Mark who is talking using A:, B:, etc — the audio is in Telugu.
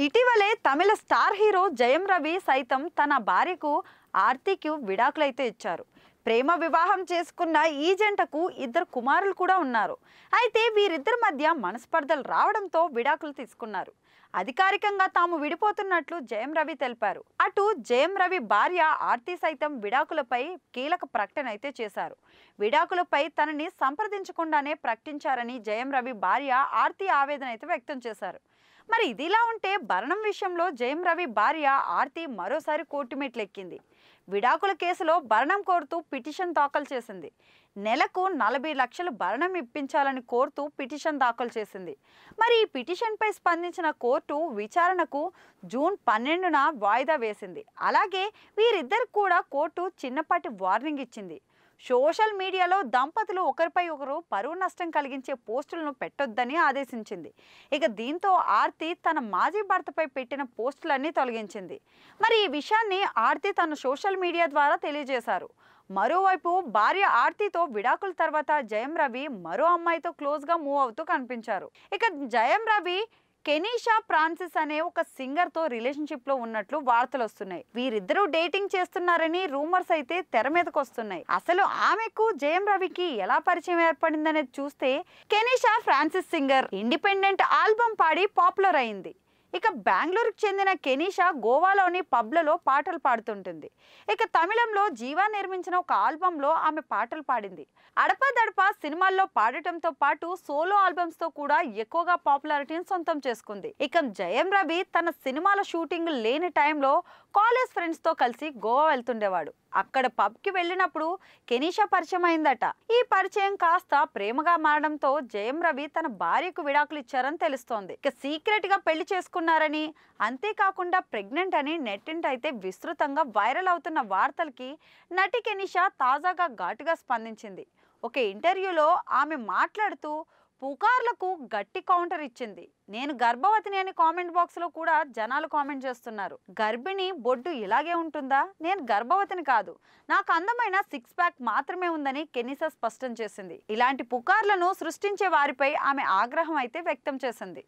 A: ఇటీవలే తమిళ స్టార్ హీరో జయం రవి సైతం తన భార్యకు ఆర్తికి విడాకులైతే ఇచ్చారు. ప్రేమ వివాహం చేసుకున్న ఈ జంటకు ఇద్దరు కుమారులు కూడా ఉన్నారు. అయితే వీరిద్దరి మధ్య మనస్పర్ధలు రావడంతో విడాకులు తీసుకున్నారు. అధికారికంగా తాము విడిపోతున్నట్లు జయం రవి తెలిపారు. అటు జయం రవి భార్య ఆర్తి సైతం విడాకులపై కీలక ప్రకటన అయితే చేశారు. విడాకులపై తనని సంప్రదించకుండానే ప్రకటించారని జయం రవి భార్య ఆర్తి ఆవేదన అయితే వ్యక్తం చేశారు. మరి ఇదిలా ఉంటే భరణం విషయంలో జయం రవి భార్య ఆర్తి మరోసారి కోర్టు మెట్లెక్కింది. విడాకుల కేసులో భరణం కోరుతూ పిటిషన్ దాఖలు చేసింది. నెలకు 40 లక్షలు భరణం ఇప్పించాలని కోరుతూ పిటిషన్ దాఖలు చేసింది. మరి ఈ పిటిషన్పై స్పందించిన కోర్టు విచారణకు జూన్ 12న వాయిదా వేసింది. అలాగే వీరిద్దరికి కూడా కోర్టు చిన్నపాటి వార్నింగ్ ఇచ్చింది. సోషల్ మీడియాలో దంపతులు ఒకరిపై ఒకరు పరువు నష్టం కలిగించే పోస్టులను పెట్టొద్దని ఆదేశించింది. ఇక దీంతో ఆర్తి తన మాజీ భర్తపై పెట్టిన పోస్టులన్నీ తొలగించింది. మరి ఈ విషయాన్ని ఆర్తి తన సోషల్ మీడియా ద్వారా తెలియజేశారు. మరోవైపు భార్య ఆర్తితో విడాకుల తర్వాత జయం రవి మరో అమ్మాయితో క్లోజ్గా మూవ్ అవుతూ కనిపించారు. ఇక జయం రవి కెనీషా ఫ్రాన్సిస్ అనే ఒక సింగర్ తో రిలేషన్షిప్ లో ఉన్నట్లు వార్తలు వస్తున్నాయి. వీరిద్దరూ డేటింగ్ చేస్తున్నారని రూమర్స్ అయితే తెర మీదకి వస్తున్నాయి. అసలు ఆమెకు జయం రవికి ఎలా పరిచయం ఏర్పడిందనేది చూస్తే, Kenisha Francis singer independent album పాడి పాపులర్ అయింది. ఇక బెంగళూరుకు చెందిన కెనీషా గోవాలోని పబ్లలో పాటలు పాడుతుంటుంది. ఇక తమిళంలో జీవా నిర్మించిన ఒక ఆల్బంలో ఆమె పాటలు పాడింది. అడపాదడపా సినిమాల్లో పాడటంతో పాటు సోలో ఆల్బమ్స్ తో కూడా ఎక్కువగా పాపులారిటీని సొంతం చేసుకుంది. ఇక జయం రవి తన సినిమాల షూటింగ్ లేని టైంలో కాలేజ్ ఫ్రెండ్స్ తో కలిసి గోవా వెళ్తుండేవాడు. అక్కడ పబ్ కి వెళ్ళినప్పుడు కెనీషా పరిచయం అయిందట. ఈ పరిచయం కాస్త ప్రేమగా మారడంతో జయం రవి తన భార్యకు విడాకులు ఇచ్చారని తెలుస్తోంది. ఇక సీక్రెట్ గా పెళ్లి చేసుకున్నారని, అంతేకాకుండా ప్రెగ్నెంట్ అని నెట్టింట అయితే విస్తృతంగా వైరల్ అవుతున్న వార్తలకి నటి కెనీషా తాజాగా ఘాటుగా స్పందించింది. ఒక ఇంటర్వ్యూలో ఆమె మాట్లాడుతూ పుకార్లకు గట్టి కౌంటర్ ఇచ్చింది. నేను గర్భవతిని అని కామెంట్ బాక్స్ లో కూడా జనాలు కామెంట్ చేస్తున్నారు. గర్భిణి బొడ్డు ఇలాగే ఉంటుందా? నేను గర్భవతిని కాదు, నాకు అందమైన 6 ప్యాక్ మాత్రమే ఉందని కెనీషా స్పష్టం చేసింది. ఇలాంటి పుకార్లను సృష్టించే వారిపై ఆమె ఆగ్రహం అయితే వ్యక్తం చేసింది.